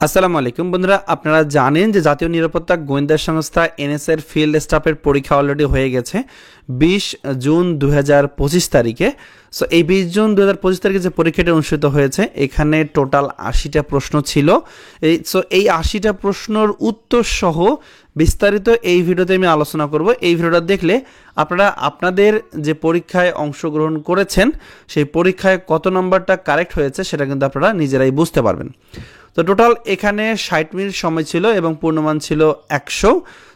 আসসালামু আলাইকুম বন্ধুরা, আপনারা জানেন যে জাতীয় নিরাপত্তা গোয়েন্দা সংস্থা এনএসএ এর ফিল্ড স্টাফের পরীক্ষা অলরেডি হয়ে গেছে 20 জুন 2025 তারিখে। সো এই 20 জুন 2025 তারিখে যে পরীক্ষাটি অনুষ্ঠিত হয়েছে, এখানে টোটাল 80টা প্রশ্ন ছিল। এই 80টা প্রশ্নের উত্তর সহ বিস্তারিত এই ভিডিওতে আমি আলোচনা করব। এই ভিডিওটা দেখলে আপনারা আপনাদের যে পরীক্ষায় অংশগ্রহণ করেছেন সেই পরীক্ষায় কত নম্বরটা কারেক্ট হয়েছে সেটা কিন্তু আপনারা নিজেরাই বুঝতে পারবেন। তো টোটাল এখানে 60 মিনিট সময় ছিল এবং পূর্ণমান ছিল 100।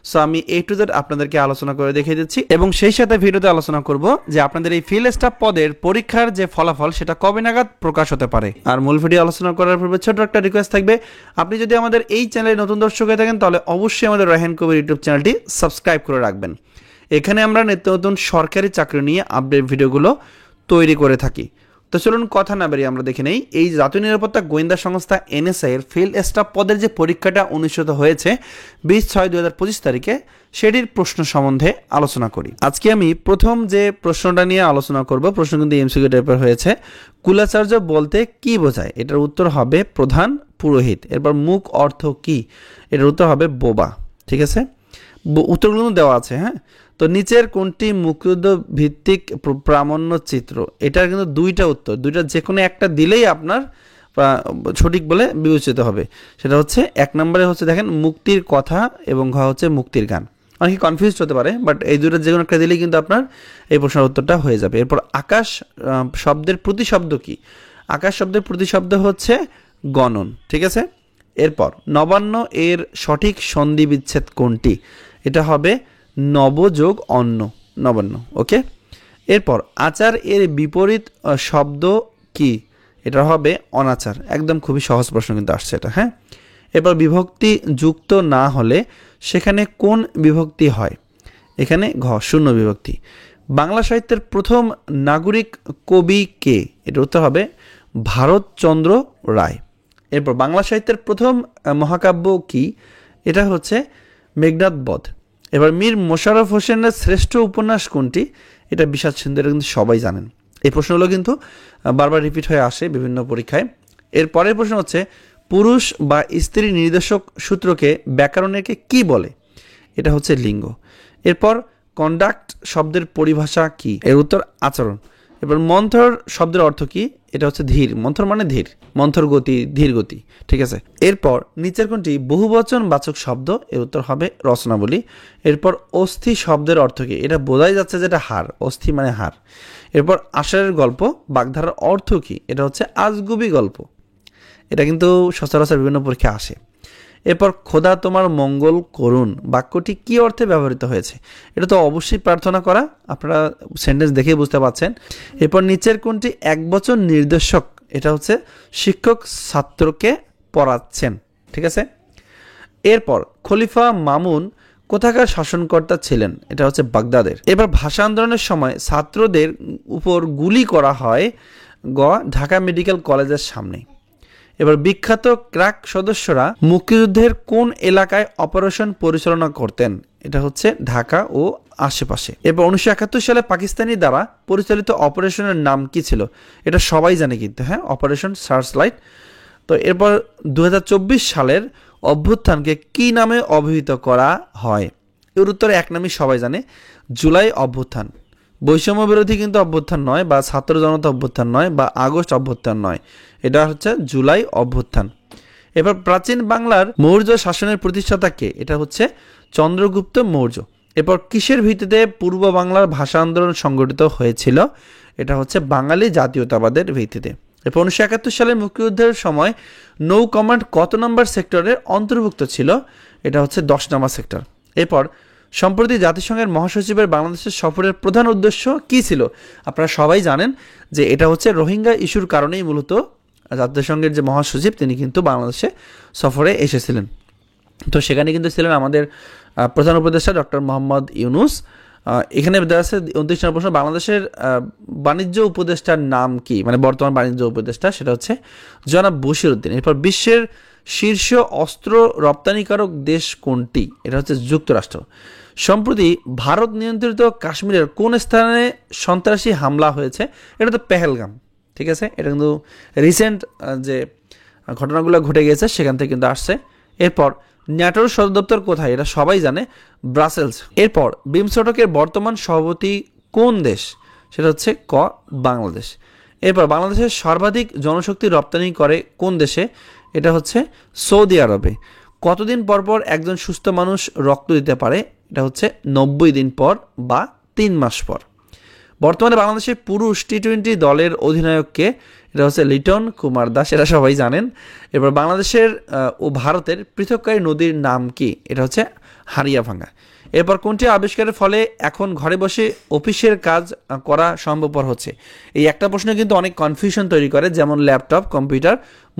সো আমি A to Z আপনাদেরকে আলোচনা করে দেখিয়ে দিচ্ছি এবং সেই সাথে ভিডিওতে আলোচনা করব যে আপনাদের এই ফিল্ড স্টাফ পদের পরীক্ষার যে ফলাফল সেটা কবে নাগাদ প্রকাশ হতে পারে। আর মূল ভিডিও আলোচনা করার পূর্বে ছোট একটা রিকোয়েস্ট থাকবে, আপনি যদি আমাদের এই চ্যানেলে নতুন দর্শক হয়ে থাকেন তাহলে অবশ্যই আমাদের রায়হান কবির ইউটিউব চ্যানেলটি সাবস্ক্রাইব করে রাখবেন। এখানে আমরা নিত্য নতুন সরকারি চাকরি নিয়ে আপডেট ভিডিওগুলো তৈরি করে থাকি। তো চলুন কথা না বেরিয়ে আমরা দেখে নেই এই জাতীয় নিরাপত্তা গোয়েন্দা সংস্থা এনএসআই এর ফিল্ড স্টাফ পদের যে পরীক্ষাটা অনুষ্ঠিত হয়েছে 20/6/2025 তারিখে, সেটির প্রশ্ন সম্বন্ধে আলোচনা করি। আজকে আমি প্রথম যে প্রশ্নটা নিয়ে আলোচনা করব, প্রশ্ন কিন্তু এমসিকিউ টাইপের হয়েছে। কুলাচার্য বলতে কি বোঝায়? এটার উত্তর হবে প্রধান পুরোহিত। এরপর মুখ অর্থ কি? এটার উত্তর হবে বোবা। ঠিক আছে, উত্তরগুলো দেওয়া আছে। হ্যাঁ, তো নিচের কোনটি মুক্তিযুদ্ধ ভিত্তিক প্রামাণ্য চিত্র? এটার কিন্তু দুইটা উত্তর, দুইটা যে কোনো একটা দিলেই আপনার সঠিক বলে বিবেচিত হবে। সেটা হচ্ছে 1 নম্বরে হচ্ছে দেখেন মুক্তির কথা এবং ঘ হচ্ছে মুক্তির গান। অনেকে কনফিউজ হতে পারে, বাট এই দুইটা যে কোনো একটা দিলেই কিন্তু আপনার এই প্রশ্নের উত্তরটা হয়ে যাবে। এরপর আকাশ শব্দের প্রতিশব্দ কি? আকাশ শব্দের প্রতিশব্দ হচ্ছে গণন। ঠিক আছে, এরপর নবান্ন এর সঠিক সন্ধি বিচ্ছেদ কোনটি? এটা হবে নব যোগ অন্ন, নবান্ন। ওকে, এরপর আচার এর বিপরীত শব্দ কি? এটা হবে অনাচার। একদম খুবই সহজ প্রশ্ন কিন্তু আসছে এটা। হ্যাঁ, এরপর বিভক্তি যুক্ত না হলে সেখানে কোন বিভক্তি হয়? এখানে ঘ, শূন্য বিভক্তি। বাংলা সাহিত্যের প্রথম নাগরিক কবি কে? এটার উত্তর হবে ভারতচন্দ্র রায়। এরপর বাংলা সাহিত্যের প্রথম মহাকাব্য কি? এটা হচ্ছে মেঘনাদ বধ। এবার মীর মোশাররফ হোসেনের শ্রেষ্ঠ উপন্যাস কোনটি? এটা বিষাদ সিন্ধু। এটা কিন্তু সবাই জানেন। এই প্রশ্নগুলো কিন্তু বারবার রিপিট হয়ে আসে বিভিন্ন পরীক্ষায়। এর পরের প্রশ্ন হচ্ছে পুরুষ বা স্ত্রী নির্দেশক সূত্রকে ব্যাকরণেরকে কি বলে? এটা হচ্ছে লিঙ্গ। এরপর কন্ডাক্ট শব্দের পরিভাষা কি? এর উত্তর আচরণ। এবার মন্থর শব্দের অর্থ কি? এটা হচ্ছে ধীর। মন্থর মানে ধীর, মন্থর গতি, ধীর গতি। ঠিক আছে, এরপর নিচের কোনটি বহুবচন বাচক শব্দ? এর উত্তর হবে রচনাবলী। এরপর অস্থি শব্দের অর্থ কি? এটা বোঝাই যাচ্ছে যে এটা হাড়, অস্থি মানে হাড়। এরপর আষাঢ়ের গল্প বাগধারার অর্থ কি? এটা হচ্ছে আজগুবি গল্প। এটা কিন্তু সচরাচর বিভিন্ন পরীক্ষায় আসে। এরপর খোদা তোমার মঙ্গল করুন বাক্যটি কি অর্থে ব্যবহৃত হয়েছে? এটা তো অবশ্যই প্রার্থনা করা, আপনারা সেন্টেন্স দেখেই বুঝতে পারছেন। এরপর নিচের কোনটি একবচন নির্দেশক? এটা হচ্ছে শিক্ষক ছাত্রকে পড়াচ্ছেন। ঠিক আছে, এরপর খলিফা মামুন কোথাকার শাসনকর্তা ছিলেন? এটা হচ্ছে বাগদাদের। এবার ভাষা আন্দোলনের সময় ছাত্রদের উপর গুলি করা হয় গ, ঢাকা মেডিকেল কলেজের সামনে। এবার বিখ্যাত ক্র্যাক সদস্যরা মুক্তিযুদ্ধের কোন এলাকায় অপারেশন পরিচালনা করতেন? এটা হচ্ছে ঢাকা ও আশেপাশে। এবার 1971 সালে পাকিস্তানি দ্বারা পরিচালিত অপারেশনের নাম কি ছিল? এটা সবাই জানে কিন্তু। হ্যাঁ, অপারেশন সার্চলাইট। তো এরপর 2024 সালের অভ্যুত্থানকে কি নামে অভিহিত করা হয়? এর উত্তরে এক নামই সবাই জানে, জুলাই অভ্যুত্থান। বৈষম্য বিরোধী কিন্তু অভ্যুত্থান নয়, বা ছাত্র জনতা অভ্যুত্থান নয়, বা আগস্ট অভ্যুত্থান নয়। এটা হচ্ছে জুলাই অভ্যুত্থান। এবার প্রাচীন বাংলার মৌর্য শাসনের প্রতিষ্ঠাতা কে? এটা হচ্ছে চন্দ্রগুপ্ত মৌর্য। এরপর কিসের ভিত্তিতে পূর্ব বাংলার ভাষা আন্দোলন সংগঠিত হয়েছিল? এটা হচ্ছে বাঙালি জাতীয়তাবাদের ভিত্তিতে। এরপর 1971 সালের মুক্তিযুদ্ধের সময় নৌ কমান্ড কত নম্বর সেক্টরের অন্তর্ভুক্ত ছিল? এটা হচ্ছে 10 নম্বর সেক্টর। এরপর সম্প্রতি জাতিসংঘের মহাসচিবের বাংলাদেশের সফরের প্রধান উদ্দেশ্য কি ছিল? আপনারা সবাই জানেন যে এটা হচ্ছে রোহিঙ্গা ইস্যুর কারণেই মূলত জাতিসংঘের যে মহাসচিব তিনি কিন্তু বাংলাদেশে সফরে এসেছিলেন। তো সেখানে কিন্তু ছিলেন আমাদের প্রধান উপদেষ্টা ডক্টর মোহাম্মদ ইউনুস। এখানে দেওয়া আছে 29 নম্বর প্রশ্ন, বাংলাদেশের বাণিজ্য উপদেষ্টার নাম কি? মানে বর্তমান বাণিজ্য উপদেষ্টা, সেটা হচ্ছে জনাব বশির উদ্দিন। এরপর বিশ্বের শীর্ষ অস্ত্র রপ্তানিকারক দেশ কোনটি? এটা হচ্ছে যুক্তরাষ্ট্র। সম্প্রতি ভারত নিয়ন্ত্রিত কাশ্মীরের কোন স্থানে সন্ত্রাসী হামলা হয়েছে? এটা তো পেহেলগাম। ঠিক আছে, এটা কিন্তু রিসেন্ট যে ঘটনাগুলো ঘটে গেছে সেখান থেকে কিন্তু আসছে। এরপর ন্যাটোর সদর দপ্তর কোথায়, এটা সবাই জানে, ব্রাসেলস। এরপর বিমস্টেকের বর্তমান সভাপতি কোন দেশ, সেটা হচ্ছে ক বাংলাদেশ। এরপর বাংলাদেশের সর্বাধিক জনশক্তি রপ্তানি করে কোন দেশে, এটা হচ্ছে সৌদি আরবে। কতদিন পর পর একজন সুস্থ মানুষ রক্ত দিতে পারে, এটা হচ্ছে 90 দিন পর বা 3 মাস পর। বর্তমানে বাংলাদেশের পুরুষ টি-20 দলের অধিনায়ককে, এটা হচ্ছে লিটন কুমার দাস, এটা সবাই জানেন। এরপর বাংলাদেশের ও ভারতের পৃথককারী নদীর নাম কি, এটা হচ্ছে হারিয়াভাঙ্গা। এরপর কোনটি আবিষ্কারের ফলে এখন ঘরে বসে অফিসের কাজ করা সম্ভবপর হচ্ছে। এই একটা প্রশ্ন কিন্তু অনেক কনফিউশন তৈরি করে, যেমন ল্যাপটপ, কম্পিউটার,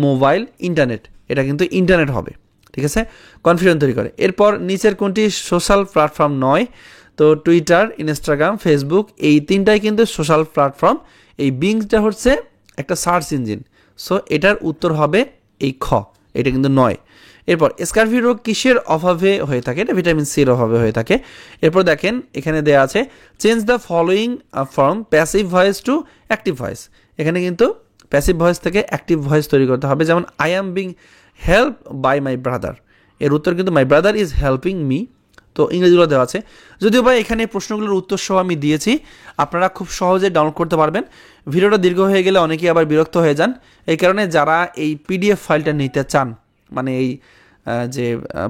মোবাইল, ইন্টারনেট, এটা কিন্তু ইন্টারনেট হবে, ঠিক আছে, কনফিউশন তৈরি করে। এরপর নিচের কোনটি সোশ্যাল প্ল্যাটফর্ম নয়, তো টুইটার, ইনস্টাগ্রাম, ফেসবুক, এই তিনটাই কিন্তু সোশ্যাল প্ল্যাটফর্ম। এই বিংটা হচ্ছে একটা সার্চ ইঞ্জিন, সো এটার উত্তর হবে এই খ, এটা কিন্তু নয়। এরপর স্কারভি রোগ কিসের অভাবে হয়ে থাকে, এটা ভিটামিন সির অভাবে হয়ে থাকে। এরপর দেখেন এখানে দেওয়া আছে change the following from passive voice to active voice. এখানে কিন্তু প্যাসিভ ভয়েস থেকে অ্যাক্টিভ ভয়েস তৈরি করতে হবে, যেমন I am being help by my brother, এর উত্তর কিন্তু my brother is helping me. তো ইংরেজিগুলো দেওয়া আছে, যদিও ভাই এখানে প্রশ্নগুলোর উত্তর সহ আমি দিয়েছি, আপনারা খুব সহজে ডাউনলোড করতে পারবেন। ভিডিওটা দীর্ঘ হয়ে গেলে অনেকেই আবার বিরক্ত হয়ে যান, এই কারণে যারা এই পিডিএফ ফাইলটা নিতে চান, মানে এই যে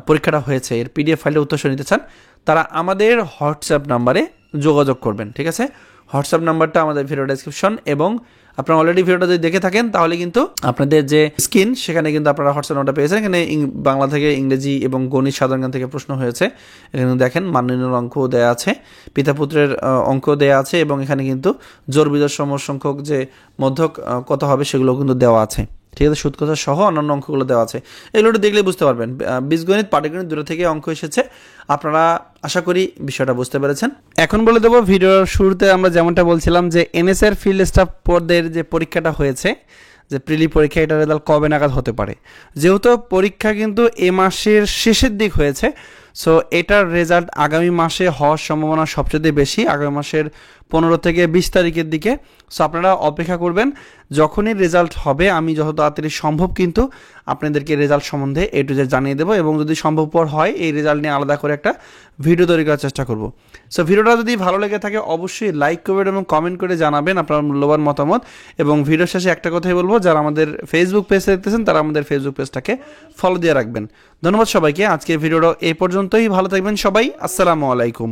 পরীক্ষাটা হয়েছে এর পিডিএফ ফাইলটা উত্তর সহ নিতে চান, তারা আমাদের হোয়াটসঅ্যাপ নাম্বারে যোগাযোগ করবেন, ঠিক আছে। হোয়াটসঅ্যাপ নাম্বারটা আমাদের ভিডিও ডেসক্রিপশন, এবং আপনারা অলরেডি ভিডিওটা যদি দেখে থাকেন তাহলে কিন্তু আপনাদের যে স্ক্রিন সেখানে কিন্তু আপনারা হোয়াটসঅ্যাপ নাম্বারটা পেয়েছেন। এখানে বাংলা থেকে ইংরেজি এবং গণিত সাধারণ জ্ঞান থেকে প্রশ্ন হয়েছে। এখানে দেখেন মাননীয় অঙ্কও দেওয়া আছে, পিতা পুত্রের অঙ্ক দেওয়া আছে, এবং এখানে কিন্তু জোর বিজোড় সমসংখ্যক যে মধ্যক কত হবে সেগুলো কিন্তু দেওয়া আছে, ঠিক আছে, সুদ কথা সহ অন্যান্য অঙ্কগুলো দেওয়া আছে। এগুলো দেখলে বুঝতে পারবেন বীজগণিত, পাটিগণিত দুটো থেকে অঙ্ক এসেছে। আপনারা আশা করি বিষয়টা বুঝতে পেরেছেন। এখন বলে দেবো, ভিডিওর শুরুতে আমরা যেমনটা বলছিলাম যে এনএসএর ফিল্ড স্টাফ পদের যে পরীক্ষাটা হয়েছে, যে প্রিলি পরীক্ষা, এটার রেজাল্ট কবে নাগাদ হতে পারে। যেহেতু পরীক্ষা কিন্তু এ মাসের শেষের দিক হয়েছে, সো এটার রেজাল্ট আগামী মাসে হওয়ার সম্ভাবনা সবচেয়ে বেশি, আগামী মাসের 15 থেকে 20 তারিখের দিকে। সো আপনারা অপেক্ষা করবেন, যখনই রেজাল্ট হবে আমি যত তাড়াতাড়ি সম্ভব কিন্তু আপনাদেরকে রেজাল্ট সম্বন্ধে A to Z জানিয়ে দেবো, এবং যদি সম্ভবপর হয় এই রেজাল্ট নিয়ে আলাদা করে একটা ভিডিও তৈরি করার চেষ্টা করব। সো ভিডিওটা যদি ভালো লেগে থাকে অবশ্যই লাইক করবেন এবং কমেন্ট করে জানাবেন আপনার মূল্যবান মতামত। এবং ভিডিও শেষে একটা কথাই বলবো, যারা আমাদের ফেসবুক পেজ দেখতেছেন তারা আমাদের ফেসবুক পেজটাকে ফলো দিয়ে রাখবেন। ধন্যবাদ সবাইকে, আজকের ভিডিওটা এই পর্যন্তই। ভালো থাকবেন সবাই, আসসালামু আলাইকুম।